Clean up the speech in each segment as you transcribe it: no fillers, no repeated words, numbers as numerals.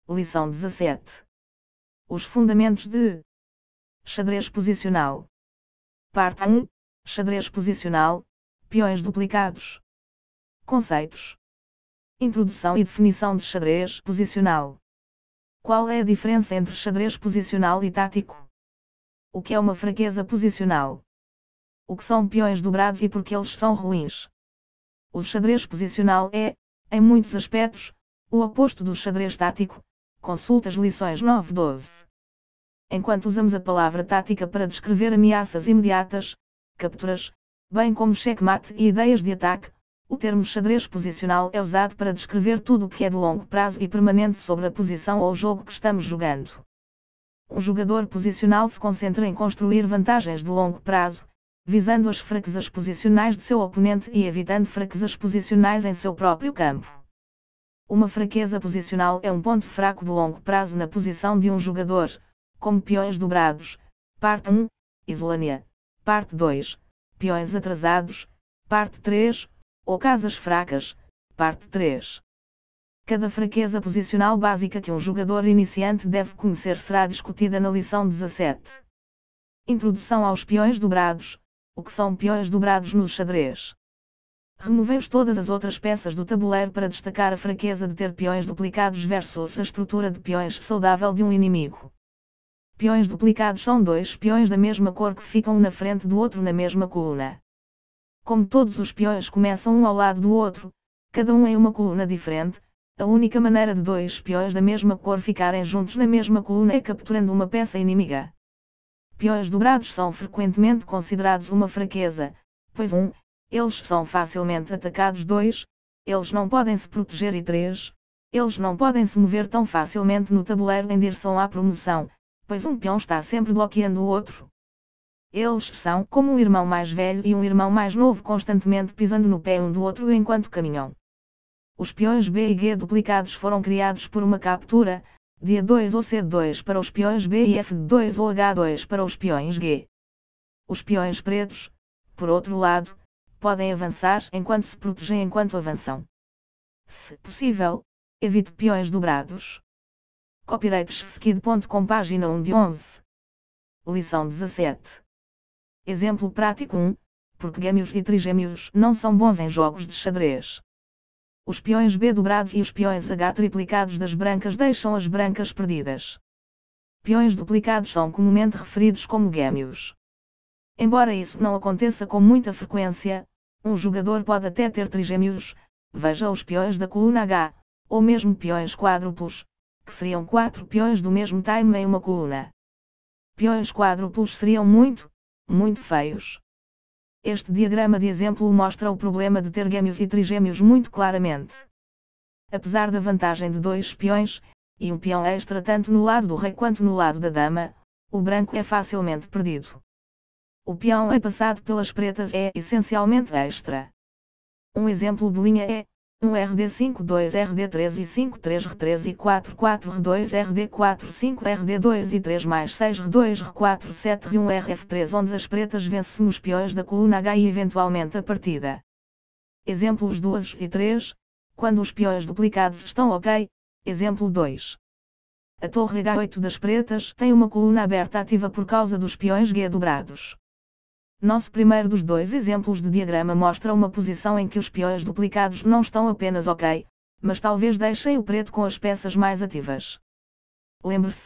Lição 17. Os fundamentos de xadrez posicional. Parte 1. Xadrez posicional, peões duplicados. Conceitos. Introdução e definição de xadrez posicional. Qual é a diferença entre xadrez posicional e tático? O que é uma fraqueza posicional? O que são peões dobrados e por que eles são ruins? O xadrez posicional é, em muitos aspectos, o oposto do xadrez tático. Consulta as lições 9-12. Enquanto usamos a palavra tática para descrever ameaças imediatas, capturas, bem como checkmate e ideias de ataque, o termo xadrez posicional é usado para descrever tudo o que é de longo prazo e permanente sobre a posição ou jogo que estamos jogando. Um jogador posicional se concentra em construir vantagens de longo prazo, visando as fraquezas posicionais de seu oponente e evitando fraquezas posicionais em seu próprio campo. Uma fraqueza posicional é um ponto fraco de longo prazo na posição de um jogador, como peões dobrados. Parte 1. Isolania. Parte 2. Peões atrasados. Parte 3. Ou casas fracas. Parte 3. Cada fraqueza posicional básica que um jogador iniciante deve conhecer será discutida na lição 17. Introdução aos peões dobrados. O que são peões dobrados no xadrez? Removemos todas as outras peças do tabuleiro para destacar a fraqueza de ter peões duplicados versus a estrutura de peões saudável de um inimigo. Peões duplicados são dois peões da mesma cor que ficam um na frente do outro na mesma coluna. Como todos os peões começam um ao lado do outro, cada um em uma coluna diferente, a única maneira de dois peões da mesma cor ficarem juntos na mesma coluna é capturando uma peça inimiga. Peões dobrados são frequentemente considerados uma fraqueza, pois 1. Eles são facilmente atacados. 2. Eles não podem se proteger. E 3. Eles não podem se mover tão facilmente no tabuleiro em direção à promoção, pois um peão está sempre bloqueando o outro. Eles são como um irmão mais velho e um irmão mais novo constantemente pisando no pé um do outro enquanto caminham. Os peões B e G duplicados foram criados por uma captura, D2 ou C2 para os peões B e F2 ou H2 para os peões G. Os peões pretos, por outro lado, podem avançar enquanto se protegem enquanto avançam. Se possível, evite peões dobrados. Copyrightskid.com, página 1 de 11. Lição 17. Exemplo prático 1. Porque gêmeos e trigêmeos não são bons em jogos de xadrez. Os peões B dobrados e os peões H triplicados das brancas deixam as brancas perdidas. Peões duplicados são comumente referidos como gêmeos. Embora isso não aconteça com muita frequência, um jogador pode até ter trigêmeos, veja os peões da coluna H, ou mesmo peões quádruplos, que seriam 4 peões do mesmo time em uma coluna. Peões quádruplos seriam muito feios. Este diagrama de exemplo mostra o problema de ter gêmeos e trigêmeos muito claramente. Apesar da vantagem de 2 peões, e um peão extra tanto no lado do rei quanto no lado da dama, o branco é facilmente perdido. O peão é passado pelas pretas é essencialmente extra. Um exemplo de linha é 1 RD5 2 RD3 e 5 3 R3 e 4 4 R2 RD4 5 RD2 e 3 mais 6 R2 R4 7 R1 RF3, onde as pretas vencem os peões da coluna H e eventualmente a partida. Exemplos 2 e 3, quando os peões duplicados estão ok. Exemplo 2. A torre H8 das pretas tem uma coluna aberta ativa por causa dos peões G dobrados. Nosso primeiro dos dois exemplos de diagrama mostra uma posição em que os peões duplicados não estão apenas ok, mas talvez deixem o preto com as peças mais ativas. Lembre-se,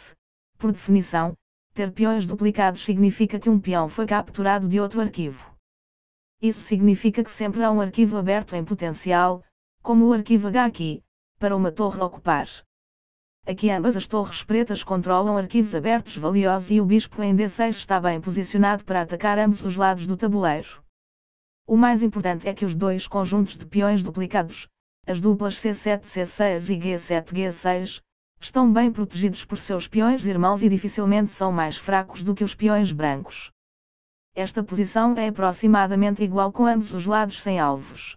por definição, ter peões duplicados significa que um peão foi capturado de outro arquivo. Isso significa que sempre há um arquivo aberto em potencial, como o arquivo H aqui, para uma torre ocupar. Aqui ambas as torres pretas controlam arquivos abertos valiosos e o bispo em D6 está bem posicionado para atacar ambos os lados do tabuleiro. O mais importante é que os dois conjuntos de peões duplicados, as duplas C7 C6 e G7 G6, estão bem protegidos por seus peões irmãos e dificilmente são mais fracos do que os peões brancos. Esta posição é aproximadamente igual com ambos os lados sem alvos.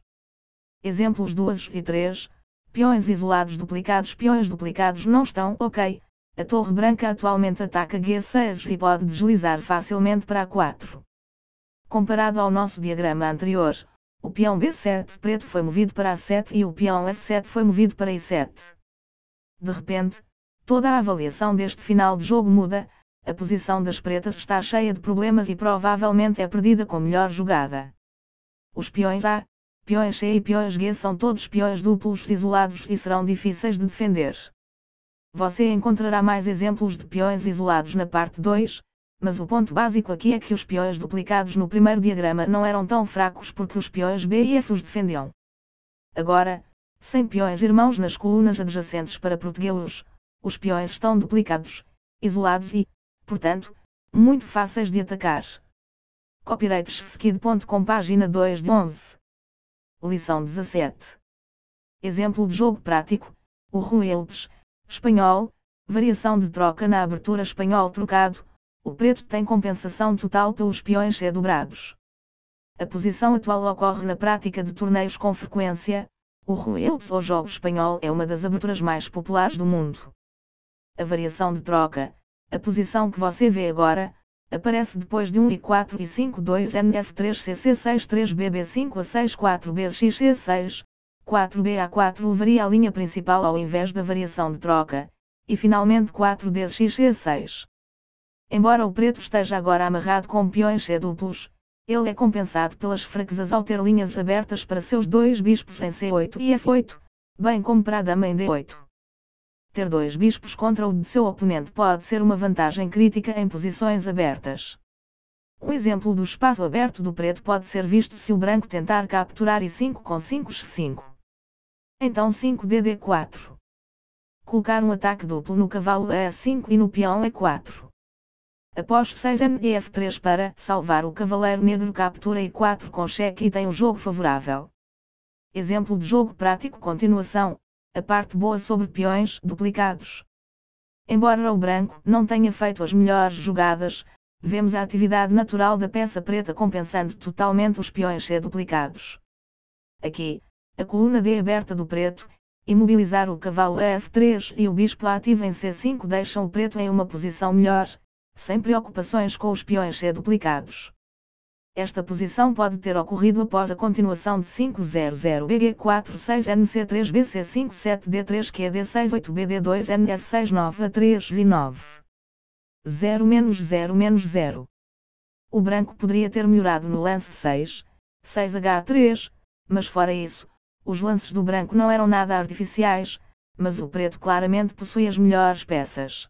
Exemplos 2 e 3. Peões isolados duplicados. Peões duplicados não estão ok. A torre branca atualmente ataca G6 e pode deslizar facilmente para A4. Comparado ao nosso diagrama anterior, o peão B7 preto foi movido para A7 e o peão F7 foi movido para I7. De repente, Toda a avaliação deste final de jogo muda, a posição das pretas está cheia de problemas e provavelmente é perdida com melhor jogada. Os peões A, peões C e peões G são todos peões duplos isolados e serão difíceis de defender. Você encontrará mais exemplos de peões isolados na parte 2, mas o ponto básico aqui é que os peões duplicados no primeiro diagrama não eram tão fracos porque os peões B e F os defendiam. Agora, sem peões irmãos nas colunas adjacentes para protegê-los, os peões estão duplicados, isolados e, portanto, muito fáceis de atacar. Copyrightskid.com, página 2 de 11. Lição 17. Exemplo de jogo prático, o Ruelpes, espanhol, variação de troca na abertura espanhol trocado, o preto tem compensação total pelos peões C dobrados. A posição atual ocorre na prática de torneios com frequência, o Ruelpes ou jogo espanhol é uma das aberturas mais populares do mundo. A variação de troca, a posição que você vê agora, aparece depois de 1 e4 e 5 2 NF3 CC 6 3 BB 5 a 6 4 BXC 6, 4 BA4 levaria a linha principal ao invés da variação de troca, e finalmente 4 DXC 6. Embora o preto esteja agora amarrado com peões C duplos, ele é compensado pelas fraquezas ao ter linhas abertas para seus dois bispos em C8 e F8, bem como para a dama em D8. Ter dois bispos contra o de seu oponente pode ser uma vantagem crítica em posições abertas. Um exemplo do espaço aberto do preto pode ser visto se o branco tentar capturar I5 com 5x5. Então 5DD4. Colocar um ataque duplo no cavalo E5 e no peão E4. Após 6 e F3 para salvar o cavaleiro negro, captura I4 com cheque e tem um jogo favorável. Exemplo de jogo prático, continuação, a parte boa sobre peões duplicados. Embora o branco não tenha feito as melhores jogadas, vemos a atividade natural da peça preta compensando totalmente os peões C duplicados. Aqui, a coluna D aberta do preto, imobilizar o cavalo F3 e o bispo ativo em C5 deixam o preto em uma posição melhor, sem preocupações com os peões C duplicados. Esta posição pode ter ocorrido após a continuação de 5-0-0 BG4 6 NC3 BC5 7 D3 QD6 8 BD2 NF6 9 A3 V9 0-0-0. O branco poderia ter melhorado no lance 6 H3, mas fora isso, os lances do branco não eram nada artificiais, mas o preto claramente possui as melhores peças.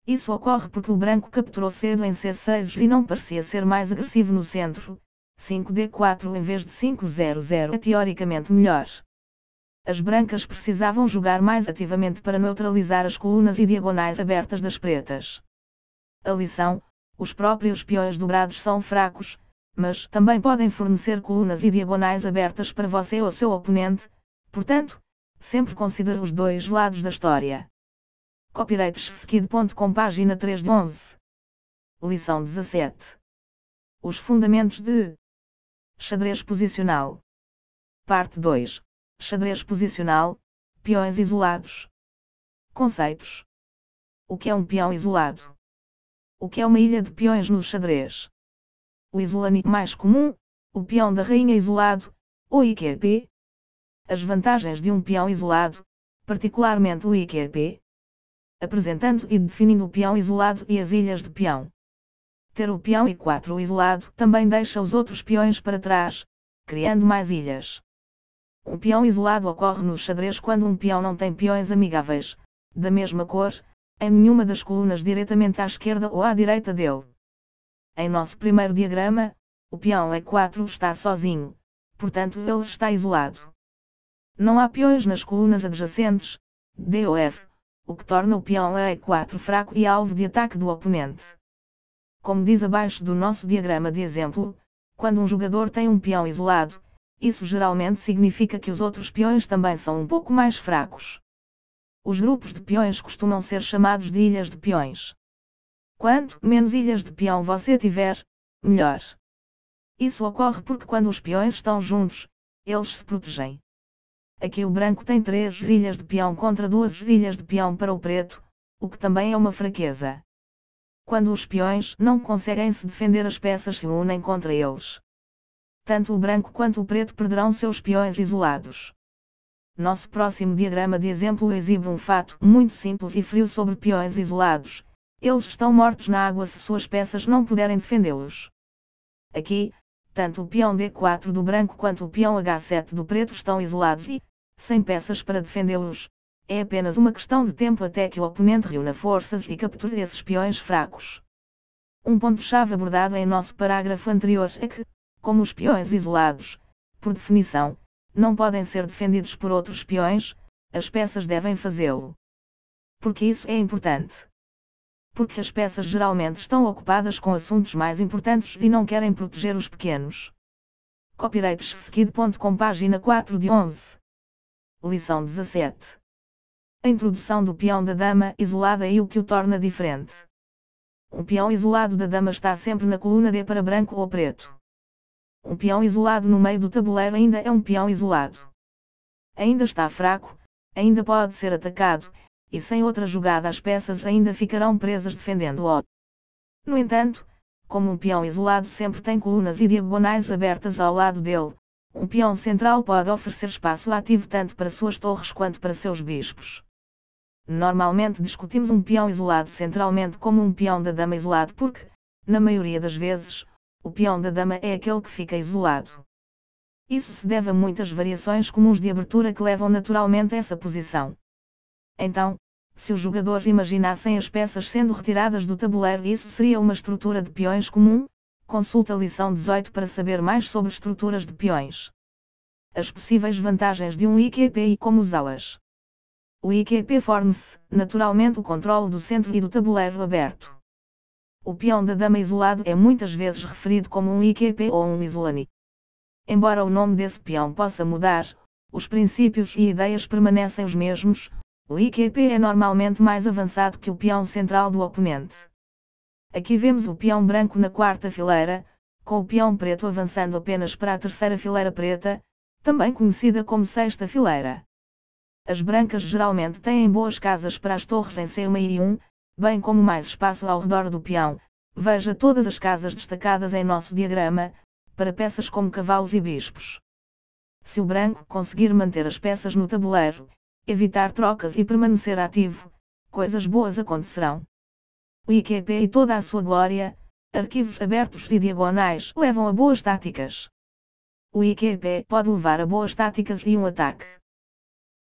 Isso ocorre porque o branco capturou cedo em C6 e não parecia ser mais agressivo no centro. 5D4 em vez de 5-0-0 é teoricamente melhor. As brancas precisavam jogar mais ativamente para neutralizar as colunas e diagonais abertas das pretas. A lição: os próprios peões dobrados são fracos, mas também podem fornecer colunas e diagonais abertas para você ou seu oponente, portanto, sempre considere os dois lados da história. Copyrightskid.com, página 3 de 11. Lição 17. Os fundamentos de xadrez posicional. Parte 2. Xadrez posicional, peões isolados. Conceitos. O que é um peão isolado? O que é uma ilha de peões no xadrez? O isolamento mais comum, o peão da rainha isolado, ou IQP. As vantagens de um peão isolado, particularmente o IQP. Apresentando e definindo o peão isolado e as ilhas de peão. Ter o peão I4 isolado também deixa os outros peões para trás, criando mais ilhas. Um peão isolado ocorre no xadrez quando um peão não tem peões amigáveis, da mesma cor, em nenhuma das colunas diretamente à esquerda ou à direita dele. Em nosso primeiro diagrama, o peão E4 está sozinho, portanto ele está isolado. Não há peões nas colunas adjacentes, D ou F, o que torna o peão E4 fraco e alvo de ataque do oponente. Como diz abaixo do nosso diagrama de exemplo, quando um jogador tem um peão isolado, isso geralmente significa que os outros peões também são um pouco mais fracos. Os grupos de peões costumam ser chamados de ilhas de peões. Quanto menos ilhas de peão você tiver, melhor. Isso ocorre porque quando os peões estão juntos, eles se protegem. Aqui o branco tem 3 ilhas de peão contra 2 ilhas de peão para o preto, o que também é uma fraqueza. Quando os peões não conseguem se defender, as peças se unem contra eles. Tanto o branco quanto o preto perderão seus peões isolados. Nosso próximo diagrama de exemplo exibe um fato muito simples e frio sobre peões isolados. Eles estão mortos na água se suas peças não puderem defendê-los. Aqui, tanto o peão D4 do branco quanto o peão H7 do preto estão isolados e, sem peças para defendê-los, é apenas uma questão de tempo até que o oponente reúna forças e capture esses peões fracos. Um ponto-chave abordado em nosso parágrafo anterior é que, como os peões isolados, por definição, não podem ser defendidos por outros peões, as peças devem fazê-lo. Por que isso é importante? Porque as peças geralmente estão ocupadas com assuntos mais importantes e não querem proteger os pequenos. Copyrightschskid.com, página 4 de 11. Lição 17. A introdução do peão da dama isolada e o que o torna diferente. Um peão isolado da dama está sempre na coluna D para branco ou preto. Um peão isolado no meio do tabuleiro ainda é um peão isolado. Ainda está fraco, ainda pode ser atacado, e sem outra jogada as peças ainda ficarão presas defendendo-o. No entanto, como um peão isolado sempre tem colunas e diagonais abertas ao lado dele, um peão central pode oferecer espaço ativo tanto para suas torres quanto para seus bispos. Normalmente discutimos um peão isolado centralmente como um peão da dama isolado porque, na maioria das vezes, o peão da dama é aquele que fica isolado. Isso se deve a muitas variações comuns de abertura que levam naturalmente a essa posição. Então, se os jogadores imaginassem as peças sendo retiradas do tabuleiro, isso seria uma estrutura de peões comum? Consulta a lição 18 para saber mais sobre estruturas de peões. As possíveis vantagens de um IQP e como usá-las. O IQP forma-se, naturalmente, o controle do centro e do tabuleiro aberto. O peão da dama isolado é muitas vezes referido como um IQP ou um isolani. Embora o nome desse peão possa mudar, os princípios e ideias permanecem os mesmos. O IQP é normalmente mais avançado que o peão central do oponente. Aqui vemos o peão branco na quarta fileira, com o peão preto avançando apenas para a terceira fileira preta, também conhecida como sexta fileira. As brancas geralmente têm boas casas para as torres em C1 e I1, bem como mais espaço ao redor do peão. Veja todas as casas destacadas em nosso diagrama, para peças como cavalos e bispos. Se o branco conseguir manter as peças no tabuleiro, evitar trocas e permanecer ativo, coisas boas acontecerão. O IQP e toda a sua glória, arquivos abertos e diagonais, levam a boas táticas. O IQP pode levar a boas táticas e um ataque.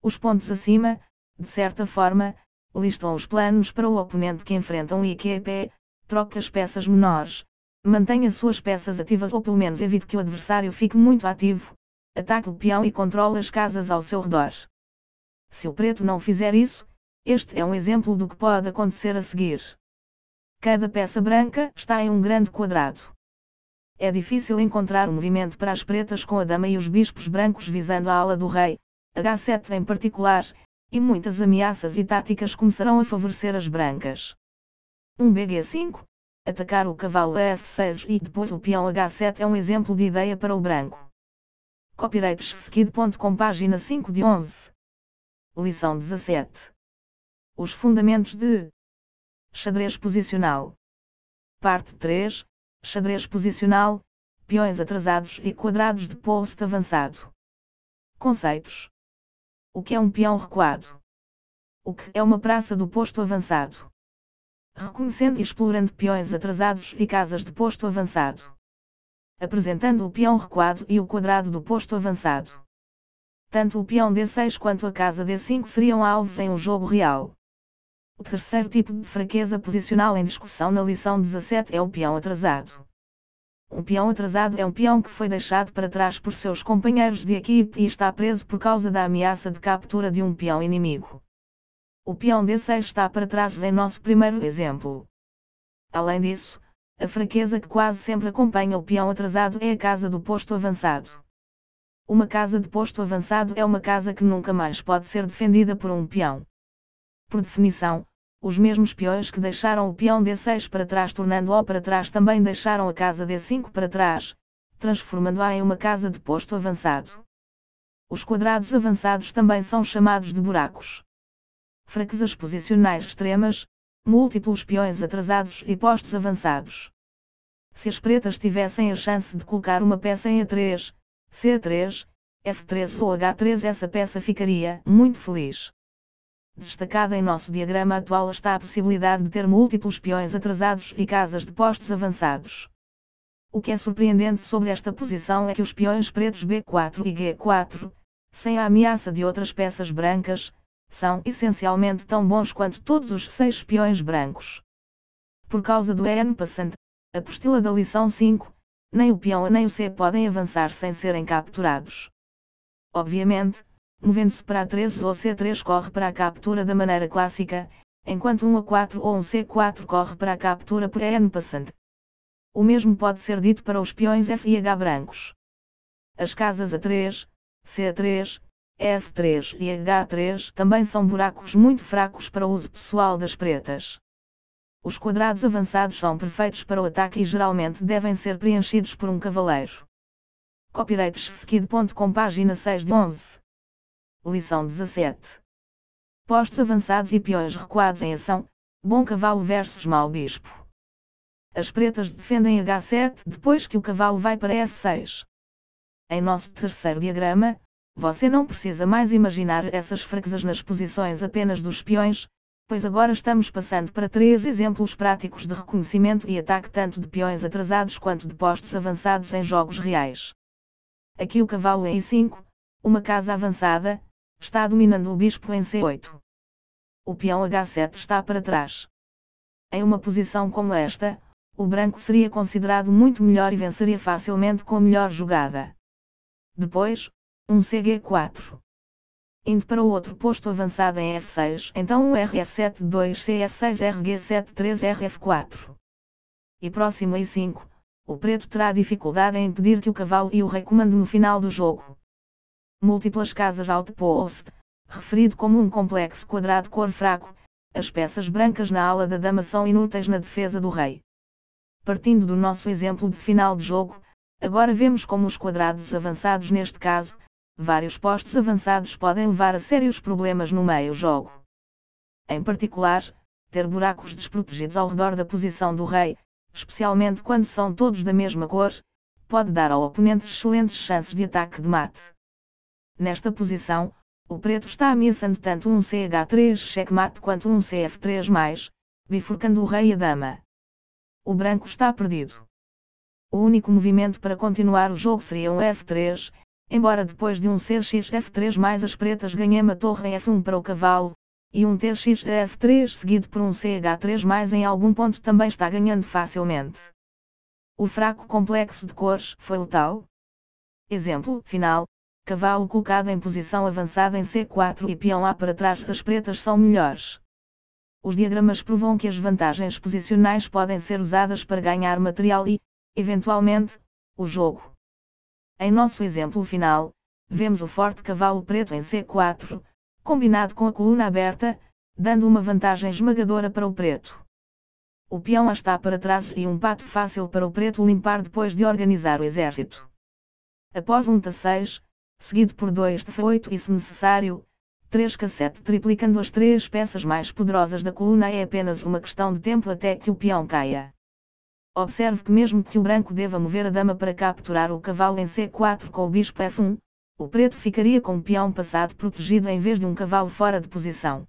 Os pontos acima, de certa forma, listam os planos para o oponente que enfrenta um IQP, troque as peças menores, mantenha suas peças ativas ou pelo menos evite que o adversário fique muito ativo, ataque o peão e controle as casas ao seu redor. Se o preto não fizer isso, este é um exemplo do que pode acontecer a seguir. Cada peça branca está em um grande quadrado. É difícil encontrar um movimento para as pretas com a dama e os bispos brancos visando a ala do rei, H7 em particular, e muitas ameaças e táticas começarão a favorecer as brancas. Um BG5, atacar o cavalo a F6 e depois o peão H7 é um exemplo de ideia para o branco. Copyrightschskid.com, página 5 de 11. Lição 17. Os fundamentos de xadrez posicional. Parte 3. Xadrez posicional, peões atrasados e quadrados de post avançado. Conceitos. O que é um peão recuado? O que é uma praça do posto avançado? Reconhecendo e explorando peões atrasados e casas de posto avançado. Apresentando o peão recuado e o quadrado do posto avançado. Tanto o peão D6 quanto a casa D5 seriam alvos em um jogo real. O terceiro tipo de fraqueza posicional em discussão na lição 17 é o peão atrasado. Um peão atrasado é um peão que foi deixado para trás por seus companheiros de equipe e está preso por causa da ameaça de captura de um peão inimigo. O peão D6 está para trás em nosso primeiro exemplo. Além disso, a fraqueza que quase sempre acompanha o peão atrasado é a casa do posto avançado. Uma casa de posto avançado é uma casa que nunca mais pode ser defendida por um peão. Por definição, os mesmos peões que deixaram o peão D6 para trás tornando-o para trás também deixaram a casa D5 para trás, transformando-a em uma casa de posto avançado. Os quadrados avançados também são chamados de buracos. Fraquezas posicionais extremas, múltiplos peões atrasados e postos avançados. Se as pretas tivessem a chance de colocar uma peça em A3, C3, F3 ou H3. Essa peça ficaria muito feliz. Destacada em nosso diagrama atual está a possibilidade de ter múltiplos peões atrasados e casas de postos avançados. O que é surpreendente sobre esta posição é que os peões pretos B4 e G4, sem a ameaça de outras peças brancas, são essencialmente tão bons quanto todos os 6 peões brancos. Por causa do en passant, apostila da lição 5, nem o peão A nem o C podem avançar sem serem capturados. Obviamente, movendo-se para A3 ou C3 corre para a captura da maneira clássica, enquanto um A4 ou um C4 corre para a captura por en passant. O mesmo pode ser dito para os peões F e H brancos. As casas A3, C3, S3 e H3 também são buracos muito fracos para o uso pessoal das pretas. Os quadrados avançados são perfeitos para o ataque e geralmente devem ser preenchidos por um cavaleiro. Copyright.com, página 6 de 11. Lição 17. Postos avançados e peões recuados em ação, bom cavalo versus mau bispo. As pretas defendem H7 depois que o cavalo vai para S6. Em nosso terceiro diagrama, você não precisa mais imaginar essas fraquezas nas posições apenas dos peões, pois agora estamos passando para 3 exemplos práticos de reconhecimento e ataque tanto de peões atrasados quanto de postos avançados em jogos reais. Aqui o cavalo em I5, uma casa avançada, está dominando o bispo em C8. O peão H7 está para trás. Em uma posição como esta, o branco seria considerado muito melhor e venceria facilmente com a melhor jogada. Depois, um CG4. Indo para o outro posto avançado em F6, então o RF7 2 CS6 RG7 3 RF4. E próximo a I5, o preto terá dificuldade em impedir que o cavalo e o rei comandem no final do jogo. Múltiplas casas outpost, referido como um complexo quadrado cor fraco, as peças brancas na ala da dama são inúteis na defesa do rei. Partindo do nosso exemplo de final de jogo, agora vemos como os quadrados avançados neste caso, vários postos avançados podem levar a sérios problemas no meio-jogo. Em particular, ter buracos desprotegidos ao redor da posição do rei, especialmente quando são todos da mesma cor, pode dar ao oponente excelentes chances de ataque de mate. Nesta posição, o preto está ameaçando tanto um CH3 checkmate quanto um CF3+, bifurcando o rei e a dama. O branco está perdido. O único movimento para continuar o jogo seria um F3, embora depois de um CX F3 as pretas ganhem a torre em F1 para o cavalo, e um TX F3 seguido por um CH3 em algum ponto também está ganhando facilmente. O fraco complexo de cores foi letal. Exemplo final, cavalo colocado em posição avançada em C4 e peão A para trás das pretas são melhores. Os diagramas provam que as vantagens posicionais podem ser usadas para ganhar material e, eventualmente, o jogo. Em nosso exemplo final, vemos o forte cavalo preto em C4, combinado com a coluna aberta, dando uma vantagem esmagadora para o preto. O peão A está para trás e um pato fácil para o preto limpar depois de organizar o exército. Após um T6, seguido por 2 T8 e se necessário, 3 K7 triplicando as 3 peças mais poderosas da coluna é apenas uma questão de tempo até que o peão caia. Observe que mesmo que o branco deva mover a dama para capturar o cavalo em C4 com o bispo F1, o preto ficaria com o peão passado protegido em vez de um cavalo fora de posição.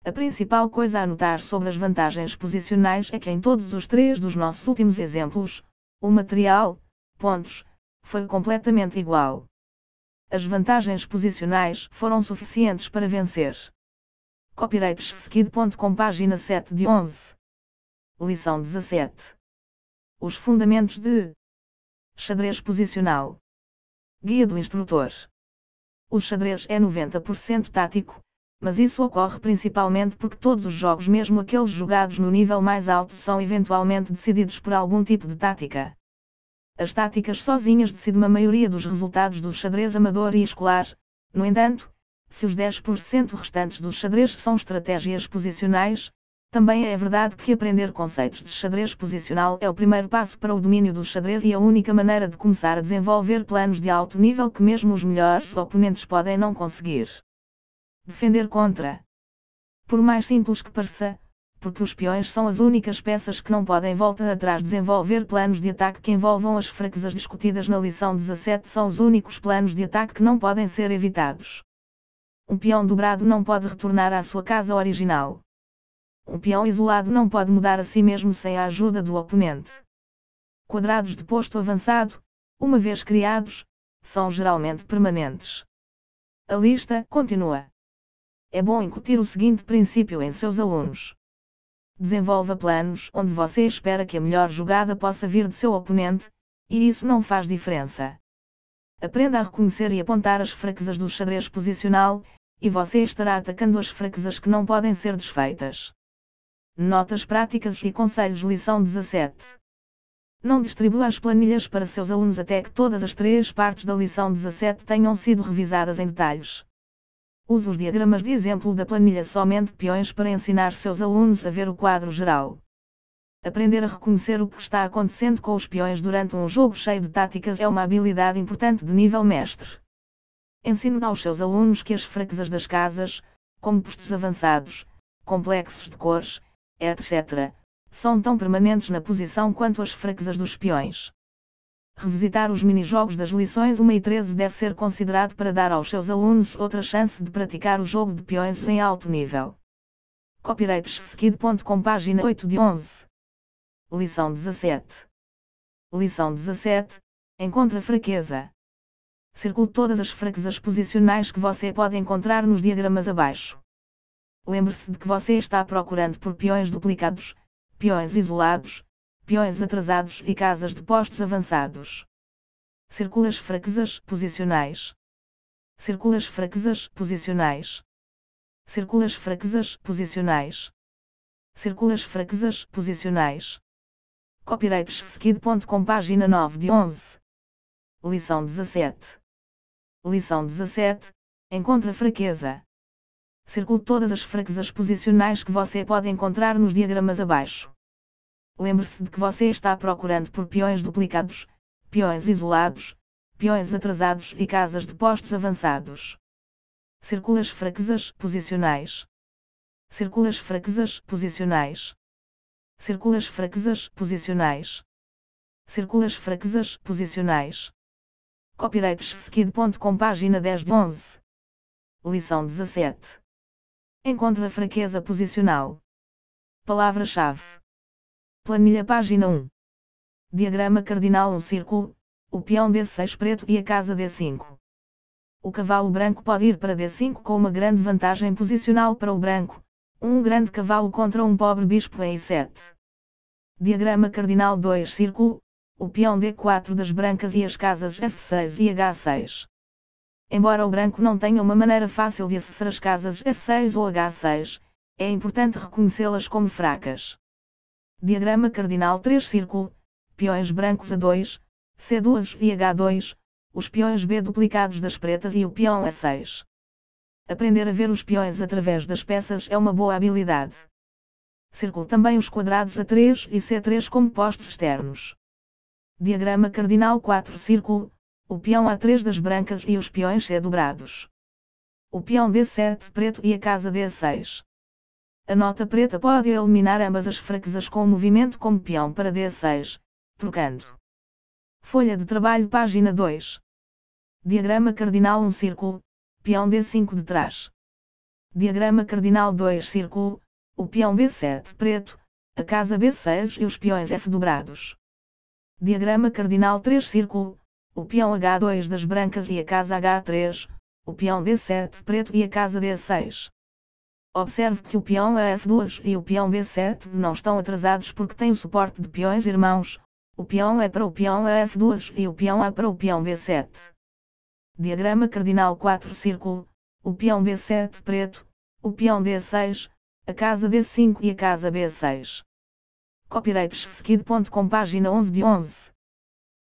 A principal coisa a notar sobre as vantagens posicionais é que em todos os 3 dos nossos últimos exemplos, o material, pontos, foi completamente igual. As vantagens posicionais foram suficientes para vencer. Copyright.com, página 7 de 11. Lição 17. Os fundamentos de xadrez posicional. Guia do instrutor. O xadrez é 90% tático, mas isso ocorre principalmente porque todos os jogos, mesmo aqueles jogados no nível mais alto, são eventualmente decididos por algum tipo de tática. As táticas sozinhas decidem a maioria dos resultados do xadrez amador e escolar. No entanto, se os 10% restantes do xadrez são estratégias posicionais, também é verdade que aprender conceitos de xadrez posicional é o primeiro passo para o domínio do xadrez e a única maneira de começar a desenvolver planos de alto nível que mesmo os melhores oponentes podem não conseguir. Defender contra. Por mais simples que pareça, porque os peões são as únicas peças que não podem voltar atrás. Desenvolver planos de ataque que envolvam as fraquezas discutidas na lição 17 são os únicos planos de ataque que não podem ser evitados. Um peão dobrado não pode retornar à sua casa original. Um peão isolado não pode mudar a si mesmo sem a ajuda do oponente. Quadrados de posto avançado, uma vez criados, são geralmente permanentes. A lista continua. É bom incutir o seguinte princípio em seus alunos. Desenvolva planos onde você espera que a melhor jogada possa vir de seu oponente, e isso não faz diferença. Aprenda a reconhecer e apontar as fraquezas do xadrez posicional, e você estará atacando as fraquezas que não podem ser desfeitas. Notas práticas e conselhos. Lição 17. Não distribua as planilhas para seus alunos até que todas as 3 partes da lição 17 tenham sido revisadas em detalhes. Use os diagramas de exemplo da planilha somente peões para ensinar seus alunos a ver o quadro geral. Aprender a reconhecer o que está acontecendo com os peões durante um jogo cheio de táticas é uma habilidade importante de nível mestre. Ensine aos seus alunos que as fraquezas das casas, como postos avançados, complexos de cores, etc., são tão permanentes na posição quanto as fraquezas dos peões. Revisitar os minijogos das lições 1 e 13 deve ser considerado para dar aos seus alunos outra chance de praticar o jogo de peões em alto nível. Copyrightskid.com, página 8 de 11. Lição 17. Lição 17. Encontre a fraqueza. Circule todas as fraquezas posicionais que você pode encontrar nos diagramas abaixo. Lembre-se de que você está procurando por peões duplicados, peões isolados, peões atrasados e casas de postos avançados. Circule as fraquezas posicionais. Circule as fraquezas posicionais. Circule as fraquezas posicionais. Circule as fraquezas posicionais. Copyrightskid.com, página 9 de 11. Lição 17. Lição 17. Encontre a fraqueza. Circule todas as fraquezas posicionais que você pode encontrar nos diagramas abaixo. Lembre-se de que você está procurando por peões duplicados, peões isolados, peões atrasados e casas de postos avançados. Circule as fraquezas posicionais. Circule as fraquezas posicionais. Circule as fraquezas posicionais. Circule as fraquezas posicionais. Copyrightskid.com, página 10 de 11. Lição 17. Encontre a fraqueza posicional. Palavra-chave. Planilha, página 1. Diagrama cardinal: um círculo, o peão D6 preto e a casa D5. O cavalo branco pode ir para D5 com uma grande vantagem posicional para o branco, um grande cavalo contra um pobre bispo em E7. Diagrama cardinal 2 círculo, o peão D4 das brancas e as casas F6 e H6. Embora o branco não tenha uma maneira fácil de acessar as casas F6 ou H6, é importante reconhecê-las como fracas. Diagrama cardinal 3 círculo, peões brancos A2, C2 e H2, os peões B duplicados das pretas e o peão E6. Aprender a ver os peões através das peças é uma boa habilidade. Circule também os quadrados A3 e C3 como postos externos. Diagrama cardinal 4 círculo, o peão A3 das brancas e os peões C dobrados. O peão D7 preto e a casa D6. A nota preta pode eliminar ambas as fraquezas com o movimento como peão para D6, trocando. Folha de trabalho, página 2. Diagrama cardinal 1 círculo, peão D5 de trás. Diagrama cardinal 2 círculo, o peão B7 preto, a casa B6 e os peões F dobrados. Diagrama cardinal 3 círculo, o peão H2 das brancas e a casa H3, o peão D7 preto e a casa D6. Observe que o peão F2 e o peão B7 não estão atrasados porque têm o suporte de peões irmãos, o peão E para o peão F2 e o peão A para o peão B7. Diagrama cardinal 4 círculo, o peão B7 preto, o peão D6, a casa D5 e a casa B6. Copyrightskid.com, página 11 de 11.